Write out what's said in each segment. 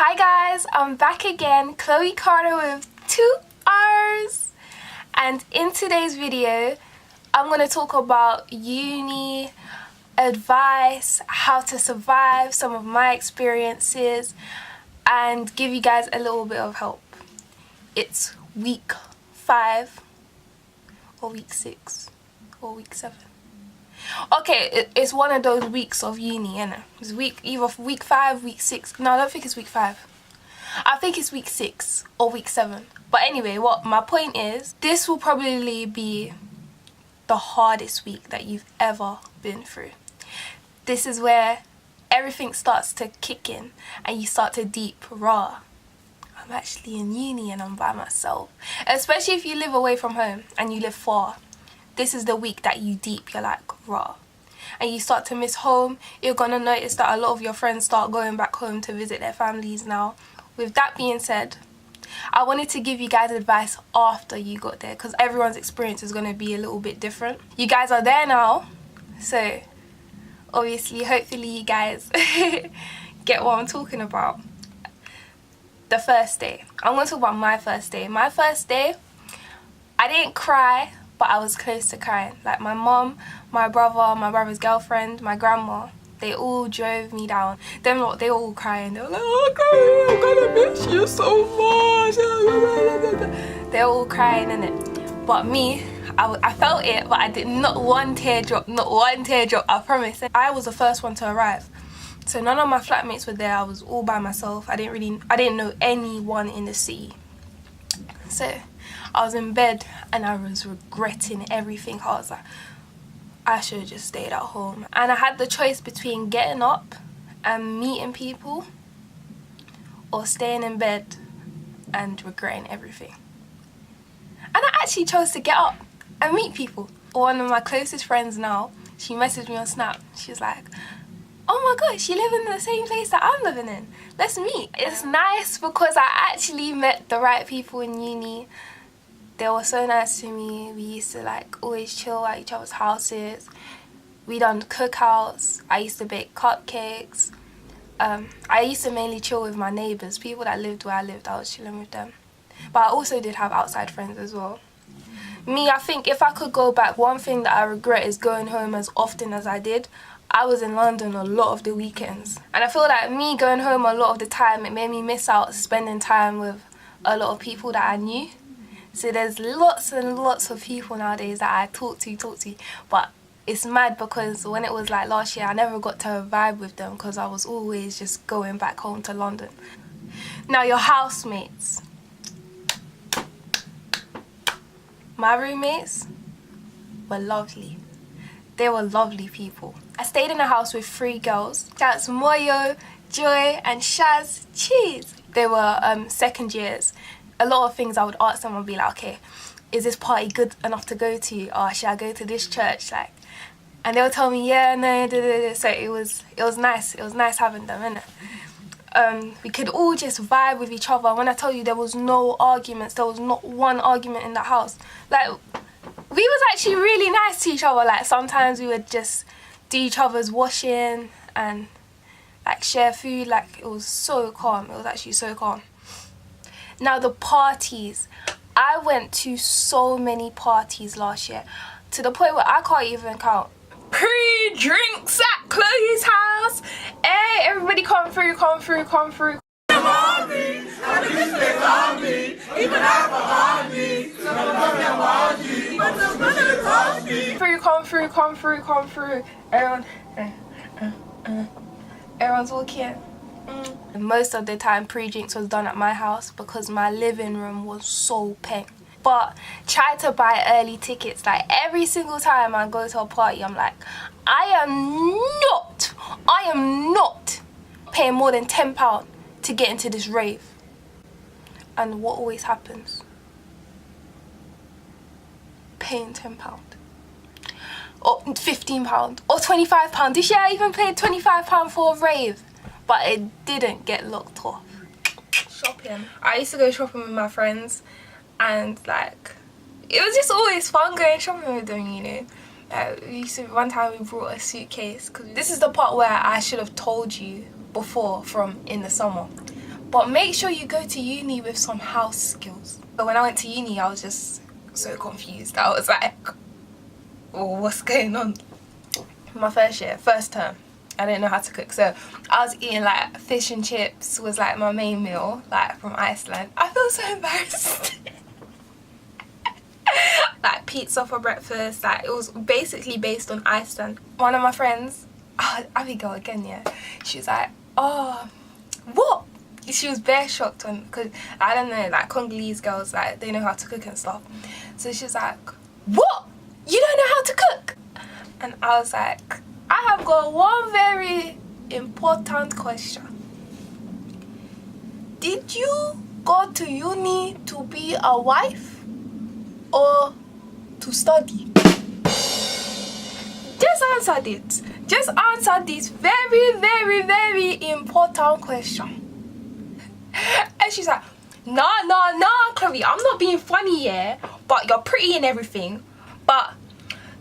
Hi guys, I'm back again, Chloe Carter with 2 R's, and in today's video I'm going to talk about uni advice, how to survive, some of my experiences, and give you guys a little bit of help. It's week 5 or week 6 or week 7. Okay, it's one of those weeks of uni, innit? It's either week 5, week 6. No, I don't think it's week 5. I think it's week 6 or week 7. But anyway, what my point is, this will probably be the hardest week that you've ever been through. This is where everything starts to kick in and you start to deep raw. I'm actually in uni and I'm by myself. Especially if you live away from home and you live far. This is the week that you deep, you're like raw. And you start to miss home. You're gonna notice that a lot of your friends start going back home to visit their families now. With that being said, I wanted to give you guys advice after you got there, because everyone's experience is gonna be a little bit different. You guys are there now, so obviously, hopefully you guys get what I'm talking about. The first day. I'm gonna talk about my first day. My first day, I didn't cry, but I was close to crying. Like my mom, my brother, my brother's girlfriend, my grandma, they all drove me down. Them lot, they all crying. They were like, oh, I'm gonna miss you so much. They're all crying, innit? But me, I felt it, but I did not one teardrop, I promise. I was the first one to arrive. So none of my flatmates were there. I was all by myself. I didn't know anyone in the city. So I was in bed and I was regretting everything. I was like, I should have just stayed at home. And I had the choice between getting up and meeting people or staying in bed and regretting everything. And I actually chose to get up and meet people. One of my closest friends now, she messaged me on Snap. She was like, oh my gosh, you live in the same place that I'm living in. Let's meet. It's nice because I actually met the right people in uni. They were so nice to me. We used to like always chill at each other's houses. We done cookouts. I used to bake cupcakes. I used to mainly chill with my neighbours, people that lived where I lived. I was chilling with them. But I also did have outside friends as well. Me, I think if I could go back, one thing that I regret is going home as often as I did. I was in London a lot of the weekends. And I feel like me going home a lot of the time, it made me miss out spending time with a lot of people that I knew. So there's lots and lots of people nowadays that I talk to, but it's mad because when it was like last year, I never got to vibe with them because I was always just going back home to London. Now your housemates. My roommates were lovely. They were lovely people. I stayed in a house with 3 girls. That's Moyo, Joy and Shaz. Cheers! They were second years. A lot of things I would ask them, I'd be like, okay, is this party good enough to go to? Or should I go to this church? Like, and they would tell me, yeah, no, so it was nice. It was nice having them, innit? We could all just vibe with each other. When I tell you there was no arguments, there was not one argument in the house. Like, we was actually really nice to each other. Like, sometimes we would just do each other's washing and like share food. Like, it was so calm. It was actually so calm. Now the parties. I went to so many parties last year to the point where I can't even count. Pre-drinks at Chloe's house. Hey, everybody come through. Come through. Everyone's walking. Most of the time pre-drinks was done at my house because my living room was so peng. But try to buy early tickets. Like every single time I go to a party, I'm like, I am not paying more than £10 to get into this rave. And what always happens? Paying £10 or £15 or £25. This year I even paid £25 for a rave. But it didn't get locked off. Shopping. I used to go shopping with my friends and like, it was just always fun going shopping with them, you know. One time we brought a suitcase, because this is the part where I should have told you before from in the summer. But make sure you go to uni with some house skills. But when I went to uni, I was just so confused. I was like, oh, what's going on? My first term, I didn't know how to cook. So I was eating like fish and chips was like my main meal, like from Iceland. I feel so embarrassed. Like pizza for breakfast, like it was basically based on Iceland. One of my friends, Abigail again, yeah, she was like, oh, what? She was bare shocked when, because I don't know, like Congolese girls, like they know how to cook and stuff. So she was like, what? You don't know how to cook? And I was like, I have got one very important question. Did you go to uni to be a wife or to study? Just answer it. Just answer this very, very, very important question. And she's like, nah, Chloe, I'm not being funny, yeah, but you're pretty and everything, but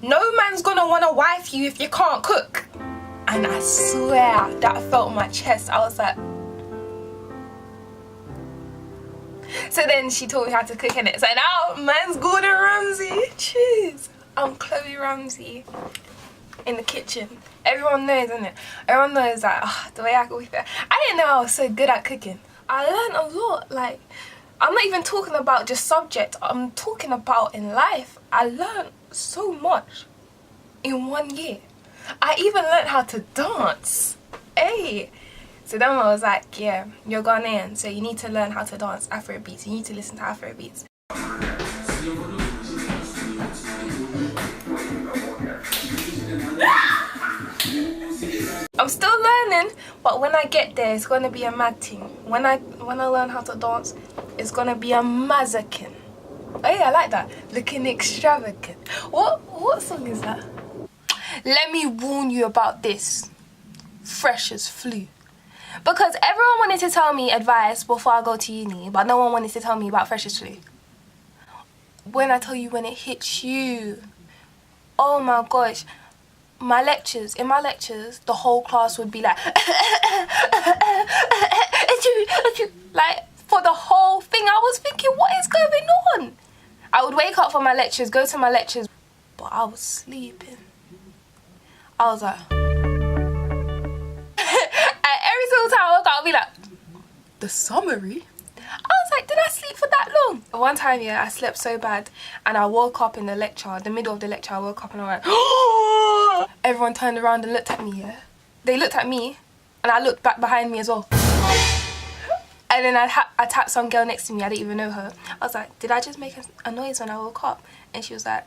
no man's gonna wanna wife you if you can't cook. And I swear that felt my chest. I was like, so then she taught me how to cook in it. So now man's Gordon Ramsay. Cheers. I'm Chloe Ramsay in the kitchen. Everyone knows, isn't it? Everyone knows that the way I cook. I didn't know I was so good at cooking. I learned a lot. Like, I'm not even talking about just subject. I'm talking about in life. I learned so much in 1 year. I even learned how to dance. Hey. So then I was like, yeah, you're Ghanaian, so you need to learn how to dance Afrobeats. You need to listen to Afrobeats. I'm still learning, but when I get there, it's gonna be a mad thing. When I learn how to dance, it's gonna be a mazzakin. Oh yeah, I like that. Looking extravagant. What song is that? Let me warn you about this. Freshers flu. Because everyone wanted to tell me advice before I go to uni, but no one wanted to tell me about freshers flu. When I tell you when it hits you, oh my gosh. In my lectures, the whole class would be like, like for the whole thing. I was thinking, what is going on? I would wake up for my lectures, go to my lectures, but I was sleeping. I was like, and every single time I woke up, I'll be like, the summary? I was like, did I sleep for that long? One time, yeah, I slept so bad and I woke up in the lecture, the middle of the lecture, I woke up and I went, oh! Everyone turned around and looked at me, yeah. They looked at me and I looked back behind me as well. And then I tapped some girl next to me, I didn't even know her. I was like, did I just make a noise when I woke up? And she was like,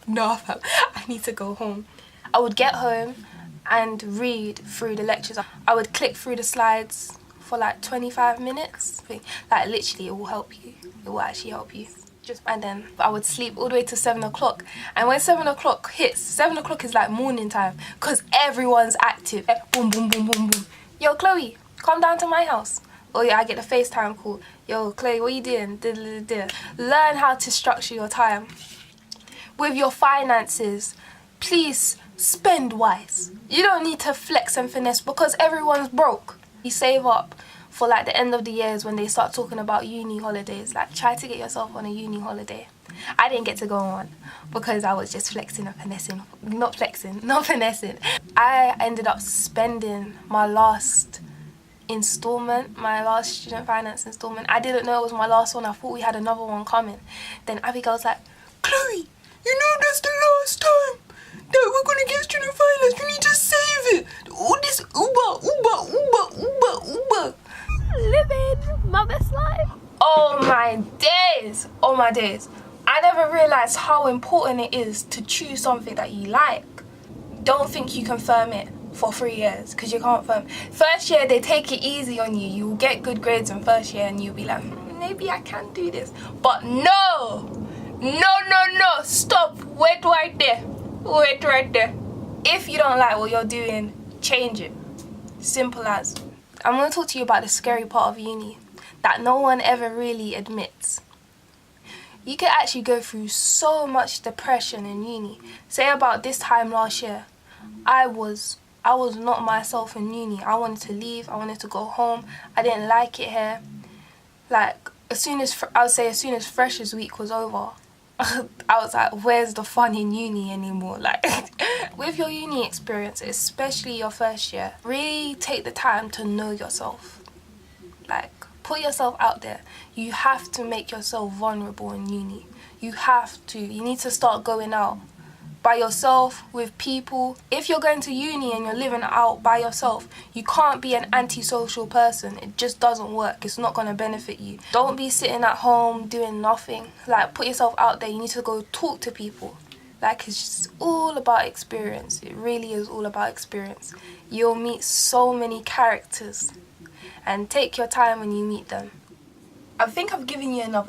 no, fam, I need to go home. I would get home and read through the lectures. I would click through the slides for like 25 minutes. Like literally, it will help you. It will actually help you. And then I would sleep all the way to 7 o'clock. And when 7 o'clock hits, 7 o'clock is like morning time because everyone's active. Boom, boom, boom, boom, boom. Yo, Chloe, come down to my house. Oh yeah, I get a FaceTime call. Yo, Chloe, what you doing? Learn how to structure your time. With your finances, please spend wise. You don't need to flex and finesse because everyone's broke. You save up for like the end of the years when they start talking about uni holidays. Like, try to get yourself on a uni holiday. I didn't get to go on because I was just flexing and finessing. Not flexing, not finessing. I ended up spending my last installment, my last student finance installment. I didn't know it was my last one. I thought we had another one coming. Then Abigail was like, Chloe, you know that's the last time that we're gonna get student finance. You need to save it. All this Uber. Living my best life. Oh my days. Oh my days. I never realized how important it is to choose something that you like. Don't think you can firm it for 3 years because you can't firm. First year they take it easy on you. You will get good grades in first year and you'll be like, maybe I can do this. But no. Stop. Wait right there. If you don't like what you're doing, change it. Simple as. I'm going to talk to you about the scary part of uni that no one ever really admits. You could actually go through so much depression in uni. Say about this time last year, I was I was not myself in uni. I wanted to leave. I wanted to go home. I didn't like it here. Like, as soon as Freshers Week was over, I was like, where's the fun in uni anymore? Like, with your uni experience, especially your first year, really take the time to know yourself. Like, put yourself out there. You have to make yourself vulnerable in uni. You have to. You need to start going out by yourself, with people. If you're going to uni and you're living out by yourself, you can't be an antisocial person. It just doesn't work. It's not going to benefit you. Don't be sitting at home doing nothing. Like, put yourself out there. You need to go talk to people. Like, it's just all about experience. It really is all about experience. You'll meet so many characters, and take your time when you meet them. I think I've given you enough.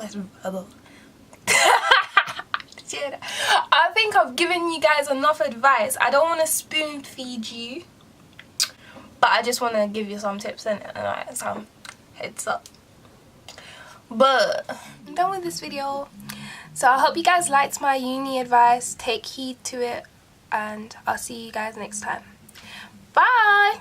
I think I've given you guys enough advice. I don't want to spoon feed you, but I just want to give you some tips and some heads up. But I'm done with this video. So I hope you guys liked my uni advice. Take heed to it, and I'll see you guys next time. Bye.